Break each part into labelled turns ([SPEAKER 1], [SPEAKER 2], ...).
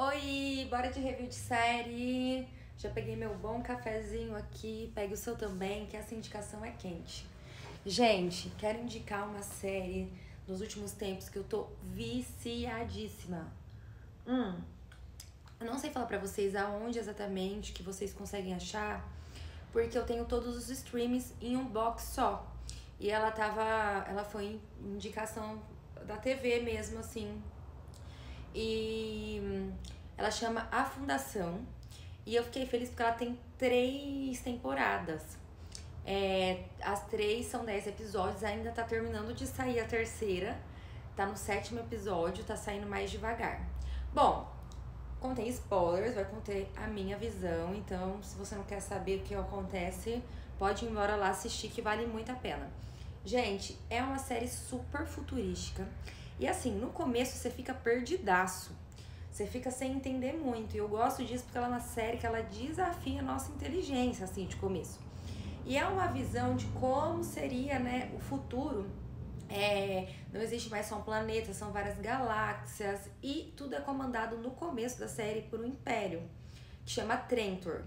[SPEAKER 1] Oi, bora de review de série. Já peguei meu bom cafezinho aqui, pegue o seu também, que essa indicação é quente. Gente, quero indicar uma série dos últimos tempos que eu tô viciadíssima. Eu não sei falar pra vocês aonde exatamente que vocês conseguem achar, porque eu tenho todos os streams em um box só. E ela foi indicação da TV mesmo, assim. E ela chama A Fundação. E eu fiquei feliz porque ela tem 3 temporadas. As 3 são 10 episódios, ainda tá terminando de sair a terceira. Tá no 7º episódio, tá saindo mais devagar. Bom, contém spoilers, vai conter a minha visão. Então, se você não quer saber o que acontece, pode ir embora lá assistir, que vale muito a pena. Gente, é uma série super futurística. E assim, no começo você fica perdidaço. Você fica sem entender muito. E eu gosto disso porque ela é uma série que ela desafia a nossa inteligência, assim, de começo. E é uma visão de como seria, né, o futuro. Não existe mais só um planeta, são várias galáxias. E tudo é comandado no começo da série por um império, que chama Trentor.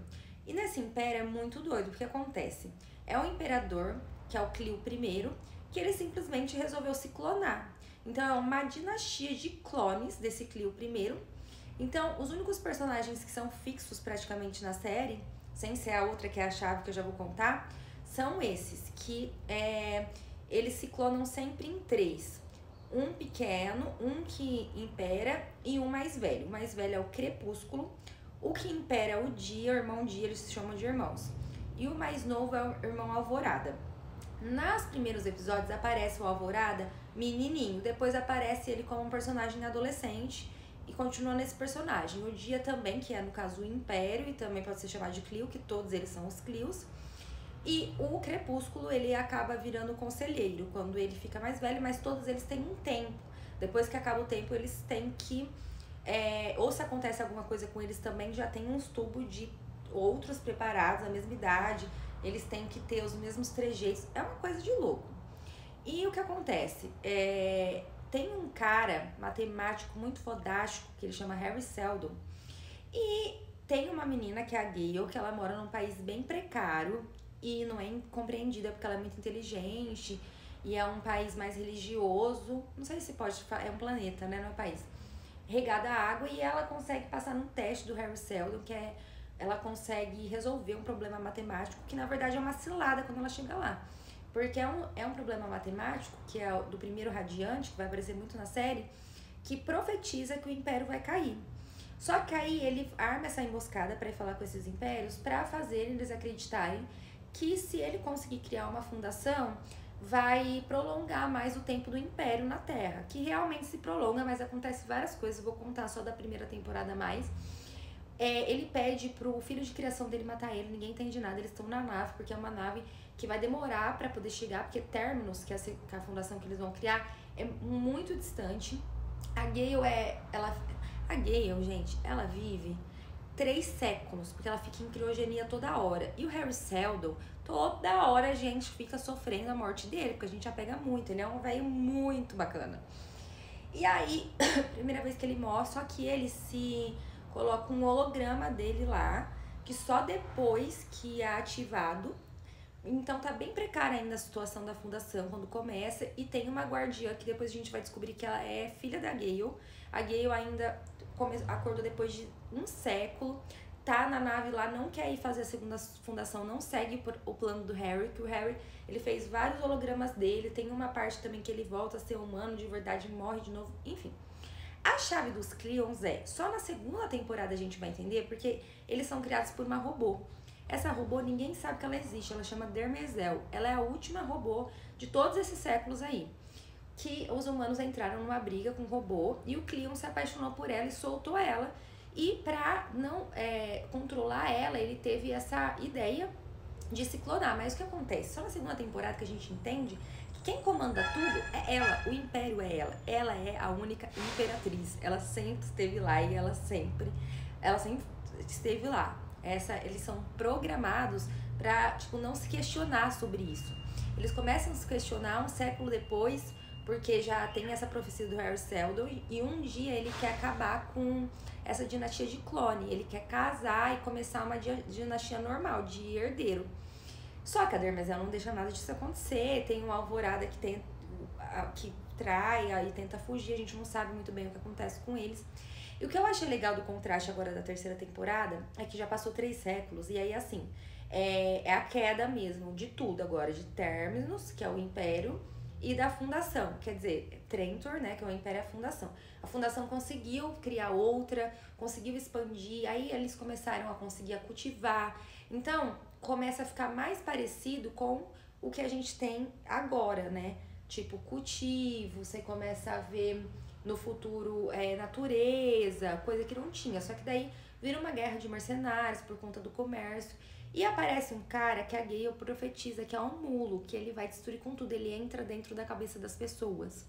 [SPEAKER 1] E nesse império é muito doido, porque acontece. É um imperador, que é o Clio I, que ele simplesmente resolveu se clonar. Então é uma dinastia de clones desse Clio I. Então os únicos personagens que são fixos praticamente na série, sem ser a outra que é a chave que eu já vou contar, são esses, que eles se clonam sempre em 3. Um pequeno, um que impera e um mais velho. O mais velho é o Crepúsculo, o que impera é o Dia, o irmão Dia, eles se chamam de irmãos. E o mais novo é o irmão Alvorada. Nos primeiros episódios aparece o Alvorada menininho, depois aparece ele como um personagem adolescente e continua nesse personagem. O Dia também, que é no caso o Império, e também pode ser chamado de Clio, que todos eles são os Clios. E o Crepúsculo, ele acaba virando conselheiro quando ele fica mais velho, mas todos eles têm um tempo. Depois que acaba o tempo, eles têm que... ou se acontece alguma coisa com eles também, já tem uns tubos de outros preparados, a mesma idade. Eles têm que ter os mesmos trejeitos. É uma coisa de louco. E o que acontece? Tem um cara matemático muito fodástico, que ele chama Harry Seldon. E tem uma menina que é a Gale, que ela mora num país bem precário e não é compreendida porque ela é muito inteligente. E é um país mais religioso. Não sei se pode falar, é um planeta, né? Não é um país. Regada a água, e ela consegue passar num teste do Harry Seldon, que ela consegue resolver um problema matemático, que na verdade é uma cilada quando ela chega lá. Porque é um problema matemático, que é do primeiro radiante, que vai aparecer muito na série, que profetiza que o império vai cair. Só que aí ele arma essa emboscada para ir falar com esses impérios, para fazer eles acreditarem que se ele conseguir criar uma fundação, vai prolongar mais o tempo do império na Terra. Que realmente se prolonga, mas acontece várias coisas, vou contar só da primeira temporada mais. Ele pede pro filho de criação dele matar ele, ninguém entende nada, eles estão na nave, porque é uma nave que vai demorar pra poder chegar, porque Terminus, que é a fundação que eles vão criar, é muito distante. A Gale, gente, ela vive 3 séculos, porque ela fica em criogenia toda hora. E o Harry Seldon, toda hora a gente fica sofrendo a morte dele, porque a gente apega muito, ele é um velho muito bacana. E aí, primeira vez que ele mostra, só que ele se... coloca um holograma dele lá, que só depois que é ativado. Então tá bem precária ainda a situação da fundação quando começa. E tem uma guardiã que depois a gente vai descobrir que ela é filha da Gale. A Gale ainda acordou depois de um século. Tá na nave lá, não quer ir fazer a segunda fundação, não segue o plano do Harry. Que o Harry, ele fez vários hologramas dele. Tem uma parte também que ele volta a ser humano de verdade e morre de novo. Enfim. A chave dos Cleons só na segunda temporada a gente vai entender, porque eles são criados por uma robô. Essa robô ninguém sabe que ela existe, ela chama Dermezel. Ela é a última robô de todos esses séculos aí. Que os humanos entraram numa briga com o robô e o Cleon se apaixonou por ela e soltou ela. E pra não controlar ela, ele teve essa ideia de se clonar. Mas o que acontece? Só na segunda temporada que a gente entende que quem comanda tudo é ela, o império é ela. Ela é a única imperatriz. Ela sempre esteve lá e ela sempre esteve lá. Eles são programados pra, tipo, não se questionar sobre isso. Eles começam a se questionar um século depois, porque já tem essa profecia do Harry Seldon e um dia ele quer acabar com essa dinastia de clone. Ele quer casar e começar uma dinastia normal, de herdeiro. Só que a Dermezel não deixa nada disso acontecer. Tem uma Alvorada que trai e tenta fugir. A gente não sabe muito bem o que acontece com eles. E o que eu achei legal do contraste agora da terceira temporada é que já passou 3 séculos. E aí, assim, é a queda mesmo de tudo agora. De Terminus, que é o Império, e da Fundação. Quer dizer, Traitor, né, que é o Império e a Fundação. A Fundação conseguiu criar outra, conseguiu expandir. Aí eles começaram a conseguir a cultivar. Então, começa a ficar mais parecido com o que a gente tem agora, né? Tipo, cultivo, você começa a ver no futuro natureza, coisa que não tinha. Só que daí vira uma guerra de mercenários por conta do comércio. E aparece um cara que a Gale profetiza que é um mulo, que ele vai destruir com tudo, ele entra dentro da cabeça das pessoas.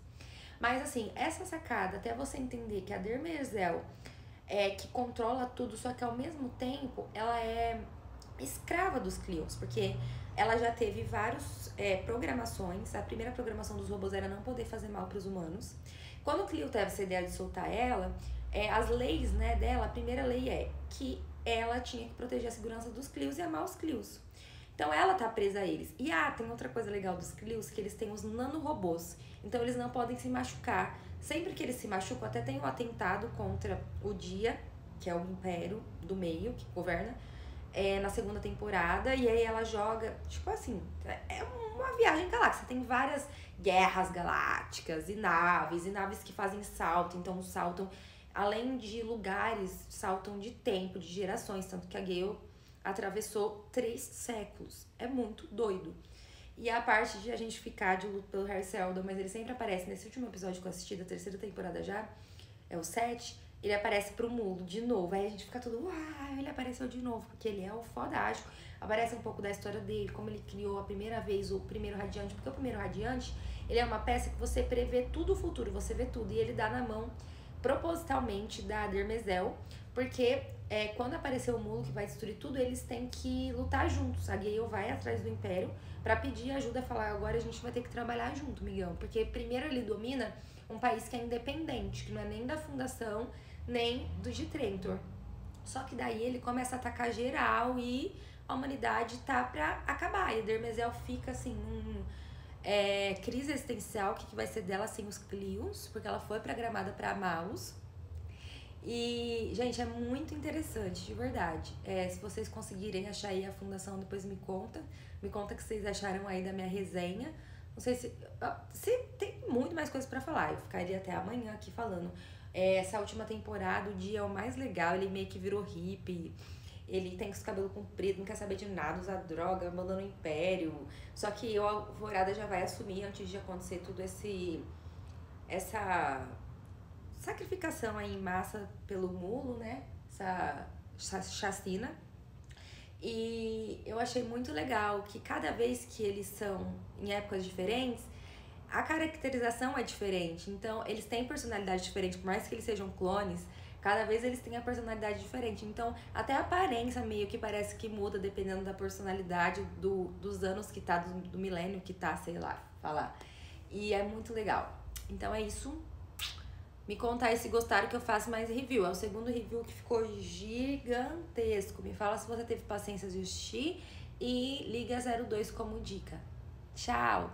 [SPEAKER 1] Mas assim, essa sacada, até você entender que a Dermezel que controla tudo, só que ao mesmo tempo ela é escrava dos Cleons, porque ela já teve várias programações. A primeira programação dos robôs era não poder fazer mal para os humanos. Quando o Cleo teve essa ideia de soltar ela, as leis, né, dela, a primeira lei é que ela tinha que proteger a segurança dos Cleos e amar os Cleos. Então ela tá presa a eles. E tem outra coisa legal dos Cleos, que eles têm os nanorobôs. Então eles não podem se machucar. Sempre que eles se machucam, até tem um atentado contra o Dia, que é o Império do Meio, que governa, na segunda temporada. E aí ela joga, tipo assim, é uma viagem galáctica. Tem várias guerras galácticas e naves que fazem salto. Então saltam, além de lugares, saltam de tempo, de gerações. Tanto que a Gale atravessou 3 séculos. É muito doido. E a parte de a gente ficar de luto pelo Harry Seldon, mas ele sempre aparece nesse último episódio que eu assisti da terceira temporada já, é o 7, ele aparece pro mundo de novo. Aí a gente fica tudo, ele apareceu de novo, porque ele é o fodástico. Aparece um pouco da história dele, como ele criou a primeira vez o primeiro Radiante, porque o primeiro Radiante, ele é uma peça que você prevê tudo o futuro, você vê tudo, e ele dá na mão propositalmente da Dermezel, porque quando aparecer o mulo que vai destruir tudo, eles têm que lutar juntos. A Gale vai atrás do Império pra pedir ajuda, falar, agora a gente vai ter que trabalhar junto, migão, porque primeiro ele domina um país que é independente, que não é nem da Fundação, nem do de Traitor. Só que daí ele começa a atacar geral e a humanidade tá pra acabar. E a Dermezel fica assim, crise existencial, o que vai ser dela sem os Cleons, porque ela foi programada pra amá-los. E, gente, é muito interessante, de verdade. Se vocês conseguirem achar aí a Fundação, depois me conta. Me conta o que vocês acharam aí da minha resenha. Não sei se tem muito mais coisa pra falar. Eu ficaria até amanhã aqui falando. Essa última temporada, o Dia é o mais legal. Ele meio que virou hippie. Ele tem os cabelos compridos, não quer saber de nada, usa droga, abandona o Império. Só que a Alvorada já vai assumir, antes de acontecer tudo essa sacrificação aí em massa pelo mulo, né? Essa chacina. E eu achei muito legal que cada vez que eles são em épocas diferentes, a caracterização é diferente. Então, eles têm personalidade diferente, por mais que eles sejam clones, cada vez eles têm a personalidade diferente. Então, até a aparência meio que parece que muda dependendo da personalidade dos anos que tá, do milênio que tá, sei lá, falar. E é muito legal. Então é isso. Me conta aí se gostaram que eu faça mais review. É o segundo review que ficou gigantesco. Me fala se você teve paciência de assistir e liga 02 como dica. Tchau!